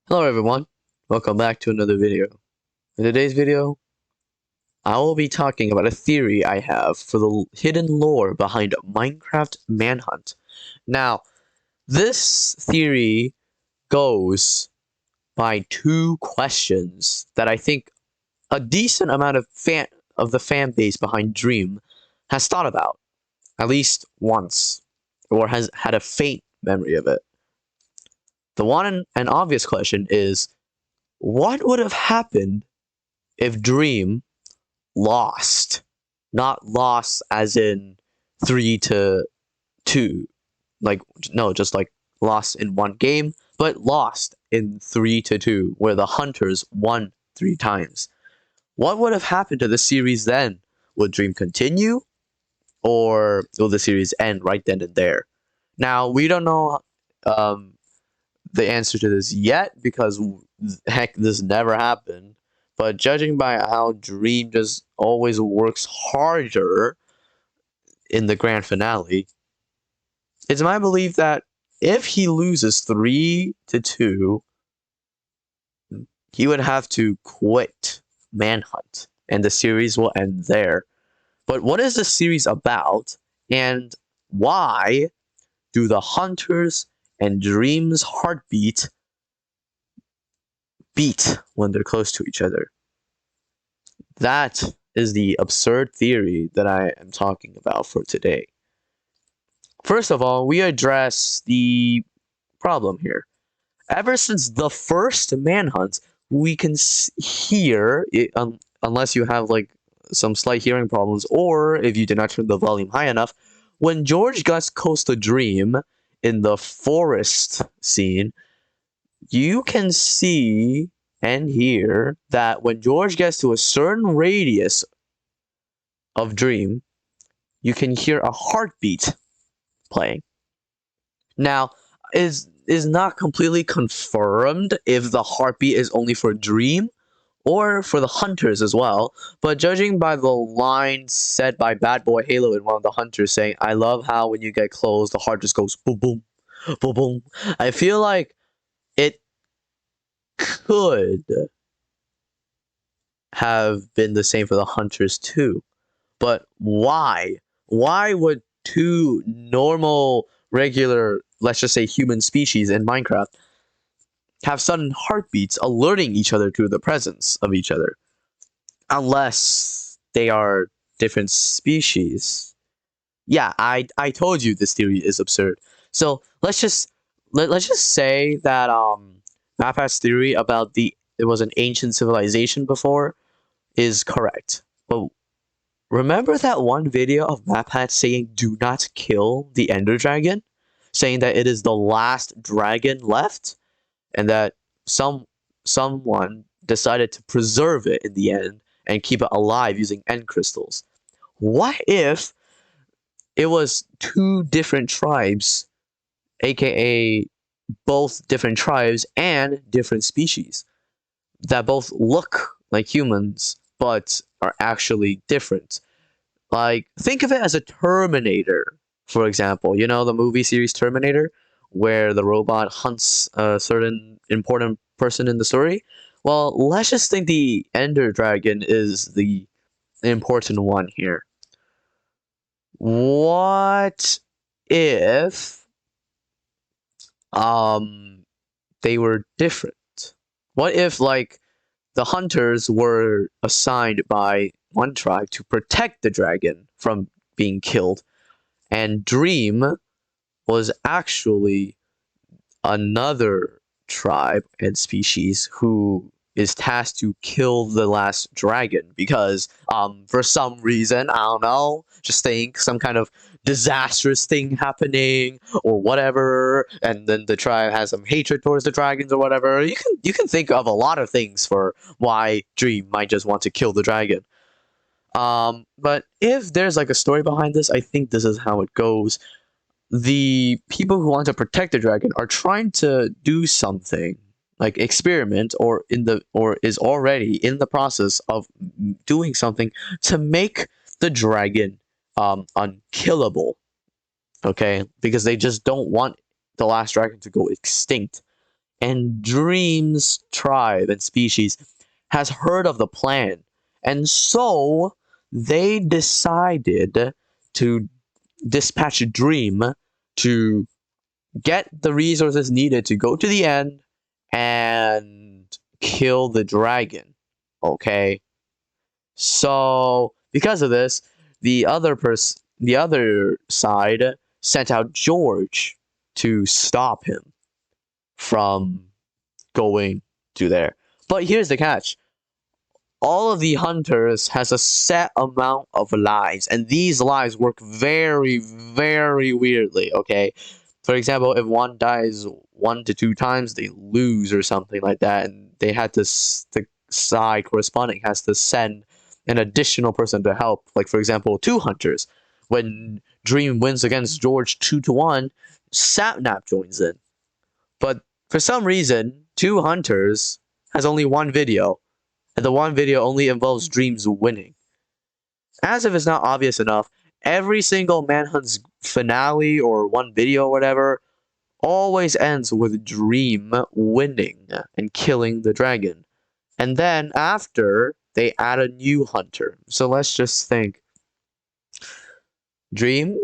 Hello everyone, welcome back to another video. In today's video, I will be talking about a theory I have for the hidden lore behind Minecraft Manhunt. Now, this theory goes by two questions that I think a decent amount of the fan base behind Dream has thought about, at least once, or has had a faint memory of it. The one and obvious question is, what would have happened if Dream lost? Not lost as in 3-2. Like, no, just like lost in one game, but lost in 3-2, where the Hunters won 3 times. What would have happened to the series then? Would Dream continue? Or will the series end right then and there? Now, we don't know um, the answer to this yet because heck, this never happened. But judging by how Dream just always works harder in the grand finale, it's my belief that if he loses 3-2, he would have to quit Manhunt, and the series will end there. But what is the series about, and why do the Hunters and Dream's heartbeat beat when they're close to each other? That is the absurd theory that I am talking about for today. First of all, we address the problem here. Ever since the first Manhunt, we can hear, unless you have like some slight hearing problems, or if you did not turn the volume high enough, when George gets close to Dream in the forest scene, you can see and hear that when George gets to a certain radius of Dream, you can hear a heartbeat playing. Now, is not completely confirmed if the heartbeat is only for Dream or for the Hunters as well, but judging by the line said by Bad Boy Halo in one of the Hunters saying, "I love how when you get close, the heart just goes boom boom, boom boom," I feel like it could have been the same for the Hunters too. But why? Why would two normal, regular, let's just say human species in Minecraft have sudden heartbeats alerting each other to the presence of each other? Unless they are different species. Yeah, I told you this theory is absurd. So let's just say that Mapat's theory about it was an ancient civilization before is correct. But remember that one video of MapHat saying do not kill the Ender Dragon? Saying that it is the last dragon left, and that someone decided to preserve it in the end and keep it alive using end crystals. What if it was two different tribes, aka both different tribes and different species, that both look like humans but are actually different? Like, think of it as a Terminator, for example. You know, the movie series Terminator, where the robot hunts a certain important person in the story? Well, let's just think the Ender Dragon is the important one here. What if they were different? What if, like, the hunters were assigned by one tribe to protect the dragon from being killed, and Dream was actually another tribe and species who is tasked to kill the last dragon because for some reason, I don't know, just think some kind of disastrous thing happening or whatever, and then the tribe has some hatred towards the dragons or whatever. You can think of a lot of things for why Dream might just want to kill the dragon. But if there's like a story behind this, I think this is how it goes. The people who want to protect the dragon are trying to do something like experiment or is already in the process of doing something to make the dragon unkillable. Okay, because they just don't want the last dragon to go extinct. And Dream's tribe and species has heard of the plan. And so they decided to dispatch Dream to get the resources needed to go to the end and kill the dragon. Okay? So, because of this, the other side sent out George to stop him from going to there. But here's the catch. All of the hunters has a set amount of lives, and these lives work very, very weirdly, okay? For example, if one dies 1 to 2 times, they lose or something like that, and they had to, the side corresponding has to send an additional person to help. Like, for example, 2 hunters. When Dream wins against George 2-1, Sapnap joins in. But for some reason, 2 hunters has only one video, and the one video only involves Dreams winning. As if it's not obvious enough, every single Manhunt's finale or one video or whatever always ends with Dream winning and killing the dragon. And then after, they add a new hunter. So let's just think. Dream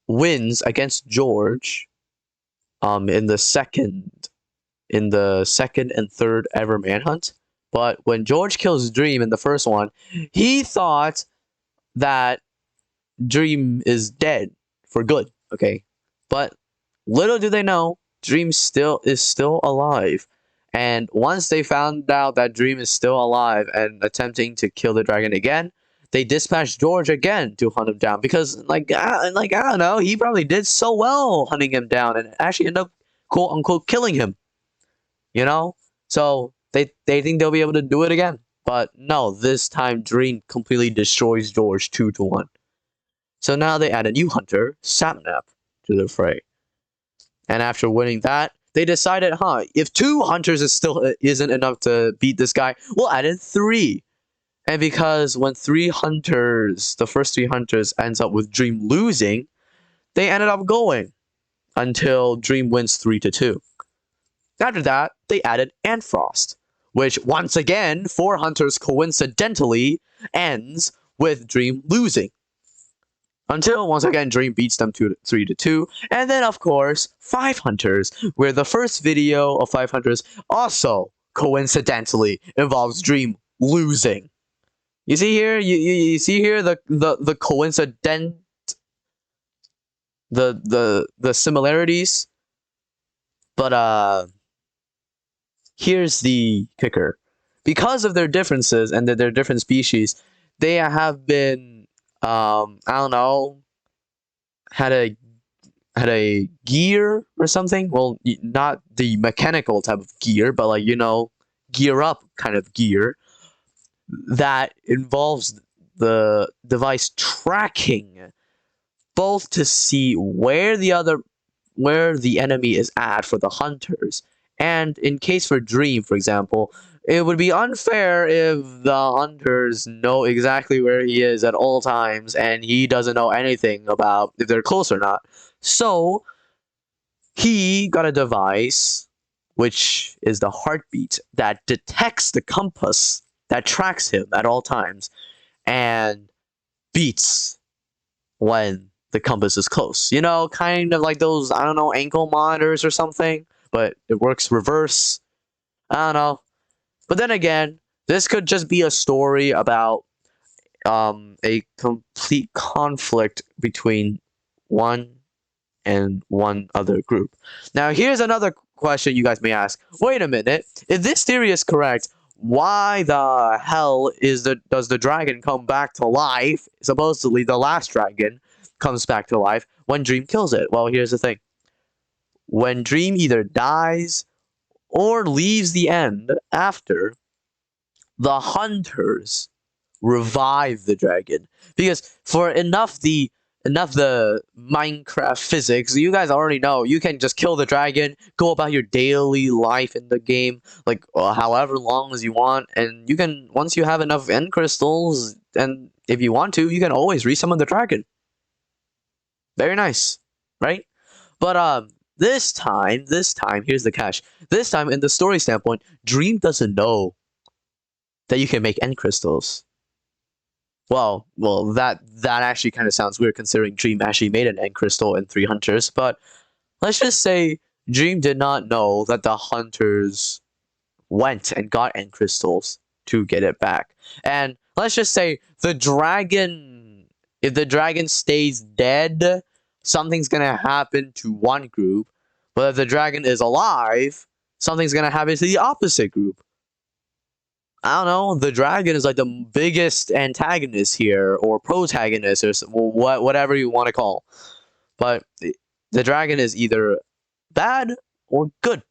wins against George in the second and third ever Manhunt. But when George kills Dream in the first one, he thought that Dream is dead for good, okay? But little do they know, Dream is still alive. And once they found out that Dream is still alive and attempting to kill the dragon again, they dispatched George again to hunt him down because I don't know, he probably did so well hunting him down and actually end up quote unquote killing him. You know? So they think they'll be able to do it again. But no, this time Dream completely destroys George 2-1. So now they add a new hunter, Sapnap, to the fray. And after winning that, they decided, if 2 hunters isn't enough to beat this guy, we'll add in 3. And because when the first 3 hunters ends up with Dream losing, they ended up going until Dream wins 3-2. After that, they added Antfrost, which once again, 4 hunters coincidentally ends with Dream losing. Until once again Dream beats them 3-2, and then of course 5 hunters, where the first video of 5 hunters also coincidentally involves Dream losing. You see here, you see here the coincident, the similarities, but here's the kicker. Because of their differences and their different species, they have been, I don't know, had a gear or something. Well, not the mechanical type of gear, but like, gear up kind of gear that involves the device tracking both to see where the enemy is at for the hunters, and in case for Dream, for example, it would be unfair if the hunters know exactly where he is at all times and he doesn't know anything about if they're close or not. So he got a device which is the heartbeat that detects the compass that tracks him at all times and beats when the compass is close. Kind of like those, I don't know, ankle monitors or something, but it works reverse. I don't know. But then again, this could just be a story about a complete conflict between one and one other group. Now, here's another question you guys may ask. Wait a minute. If this theory is correct, why the hell does the dragon come back to life? Supposedly, the last dragon comes back to life when Dream kills it. Well, here's the thing. When Dream either dies or leaves the end after, the hunters revive the dragon. Because for enough the Minecraft physics, you guys already know, you can just kill the dragon, go about your daily life in the game, like however long as you want, and you can, once you have enough end crystals, and if you want to, you can always resummon the dragon. Very nice, right? But this time, here's the catch. This time, in the story standpoint, Dream doesn't know that you can make end crystals. Well, that actually kind of sounds weird considering Dream actually made an end crystal in Three Hunters. But let's just say Dream did not know that the hunters went and got end crystals to get it back. And let's just say if the dragon stays dead, something's gonna happen to one group. But if the dragon is alive, something's gonna happen to the opposite group. I don't know. The dragon is like the biggest antagonist here, or protagonist, or whatever you want to call. But the dragon is either bad or good.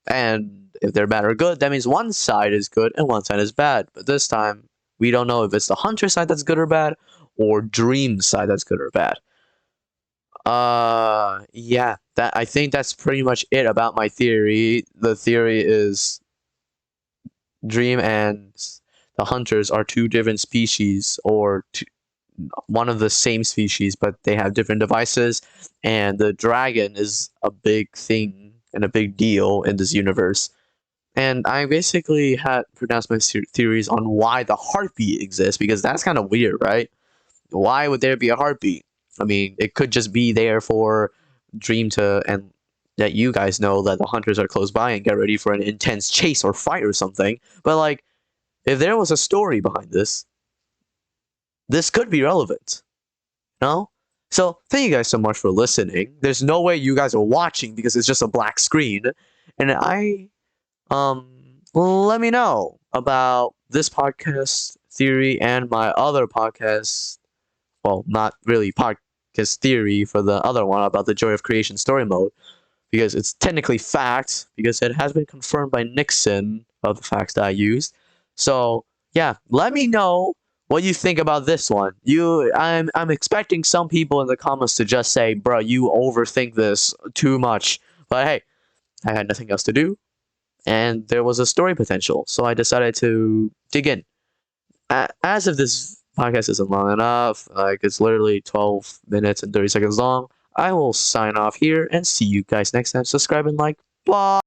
And if they're bad or good, that means one side is good and one side is bad. But this time, we don't know if it's the hunter side that's good or bad, or Dream side that's good or bad. Yeah, I think that's pretty much it about my theory. The theory is Dream and the hunters are two different species, or one of the same species, but they have different devices. And the dragon is a big thing and a big deal in this universe. And I basically had pronounced my theories on why the heartbeat exists, because that's kind of weird, right? Why would there be a heartbeat? I mean, it could just be there for Dream to, and that you guys know that the hunters are close by and get ready for an intense chase or fight or something. But like, if there was a story behind this, this could be relevant. No? So thank you guys so much for listening. There's no way you guys are watching because it's just a black screen. And let me know about this podcast theory and my other podcast. Well, not really podcast theory for the other one about the Joy of Creation story mode, because it's technically fact, because it has been confirmed by Nixon of the facts that I used. So yeah, let me know what you think about this one. I'm expecting some people in the comments to just say, bro, you overthink this too much. But hey, I had nothing else to do, and there was a story potential, so I decided to dig in. As if this podcast isn't long enough, like it's literally 12 minutes and 30 seconds long, I will sign off here and see you guys next time. Subscribe and like. Bye.